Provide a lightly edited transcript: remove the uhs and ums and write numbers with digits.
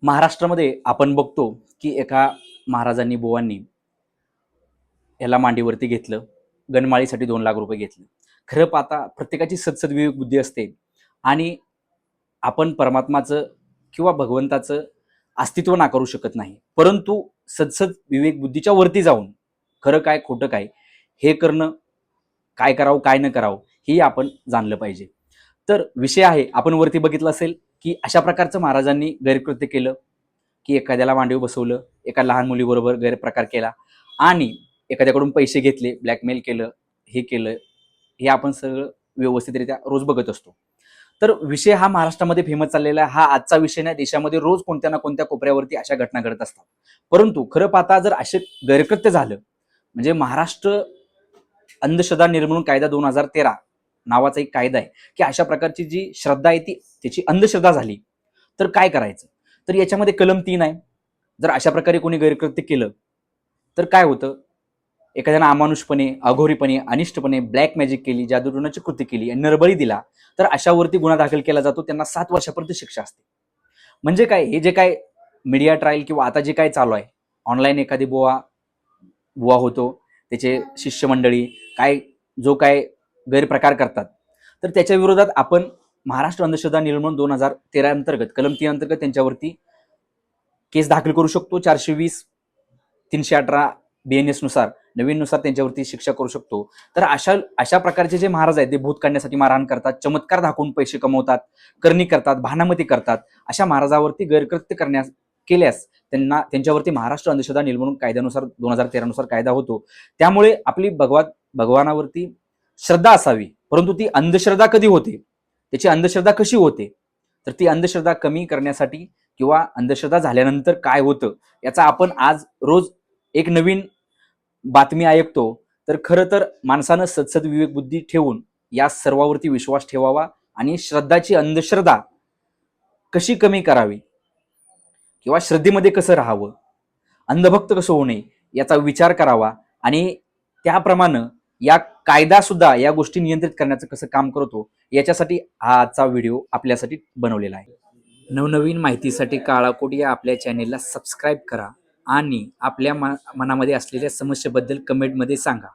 महाराष्ट्रामध्ये आपण बघतो की एका महाराजांनी बुवांनी याला मांडीवरती घेतलं, गणमाळीसाठी 2 लाख रुपये घेतले. खरं पाहता प्रत्येकाची सदसद विवेक बुद्धी असते आणि आपण परमात्माचं किंवा भगवंताचं अस्तित्व नाकारू शकत नाही, परंतु सदसद विवेक बुद्धीच्या वरती जाऊन खरं काय खोटं काय हे करणं, काय करावं काय न करावं हे आपण जाणलं पाहिजे. तर विषय आहे, आपण वरती बघितलं असेल की अशा प्रकारचं महाराजांनी गैरकृत्य केलं की एखाद्याला मांडीवर बसवलं, एका लहान मुलीबरोबर गैरप्रकार केला आणि एखाद्याकडून पैसे घेतले, ब्लॅकमेल केलं, हे केलं, हे आपण सगळं व्यवस्थितरित्या रोज बघत असतो. तर विषय हा महाराष्ट्रामध्ये फेमस चाललेला आहे. हा आजचा विषय नाही, देशामध्ये रोज कोणत्या ना कोणत्या कोपऱ्यावरती अशा घटना घडत असतात. परंतु खरं पाहता जर असे गैरकृत्य झालं, म्हणजे महाराष्ट्र अंधश्रद्धा निर्मूलन कायदा 2013 नावाचा एक कायदा आहे की अशा प्रकारची जी श्रद्धा आहे ती त्याची अंधश्रद्धा झाली तर काय करायचं. तर याच्यामध्ये कलम 3 आहे. जर अशा प्रकारे कोणी गैरकृत्य केलं तर काय होतं, एखाद्यानं अमानुषपणे, अघोरीपणे, अनिष्टपणे ब्लॅक मॅजिक केली, जादूटोणाची कृती केली आणि नरबळी दिला तर अशावरती गुन्हा दाखल केला जातो, त्यांना 7 वर्षापर्यंत शिक्षा असते. म्हणजे काय, हे जे काय मीडिया ट्रायल किंवा आता जे काय चालू आहे, ऑनलाईन एखादी बुवा होतो, त्याचे शिष्यमंडळी काय जो काय गैरप्रकार करतात, तर त्याच्या विरोधात आपण महाराष्ट्र अंधश्रद्धा निर्मूलन 2013 अंतर्गत कलम 3 अंतर्गत त्यांच्यावरती केस दाखल करू शकतो. 420 318 BNS नुसार नवीननुसार त्यांच्यावरती शिक्षा करू शकतो. तर अशा प्रकारचे जे महाराज आहेत ते भूत काढण्यासाठी मारहाण करतात, चमत्कार दाखवून पैसे कमवतात, करणी करतात, भानामती करतात, अशा महाराजावरती गैरकृत्य केल्यास त्यांच्यावरती महाराष्ट्र अंधश्रद्धा निर्मूलन कायद्यानुसार 2013 नुसार कायदा होतो. त्यामुळे आपली भगवानावरती श्रद्धा असावी, परंतु ती अंधश्रद्धा कधी होते, त्याची अंधश्रद्धा कशी होते, तर ती अंधश्रद्धा कमी करण्यासाठी किंवा अंधश्रद्धा झाल्यानंतर काय होतं याचा आपण आज रोज एक नवीन बातमी ऐकतो. तर खरं तर माणसानं सदसद विवेक बुद्धी ठेवून या सर्वावरती विश्वास ठेवावा आणि श्रद्धाची अंधश्रद्धा कशी कमी करावी किंवा श्रद्धेमध्ये कसं राहावं, अंधभक्त कसं होऊ नये याचा विचार करावा आणि त्याप्रमाणे या कायदा सुद्धा या गोष्टी नियंत्रित करण्याचं कसं काम करतो याच्यासाठी हा आजचा व्हिडिओ आपल्यासाठी बनवलेला आहे. नवनवीन माहितीसाठी काळाकोट या आपल्या चॅनेलला सबस्क्राईब करा आणि आपल्या मनामध्ये असलेल्या समस्येबद्दल कमेंटमध्ये सांगा.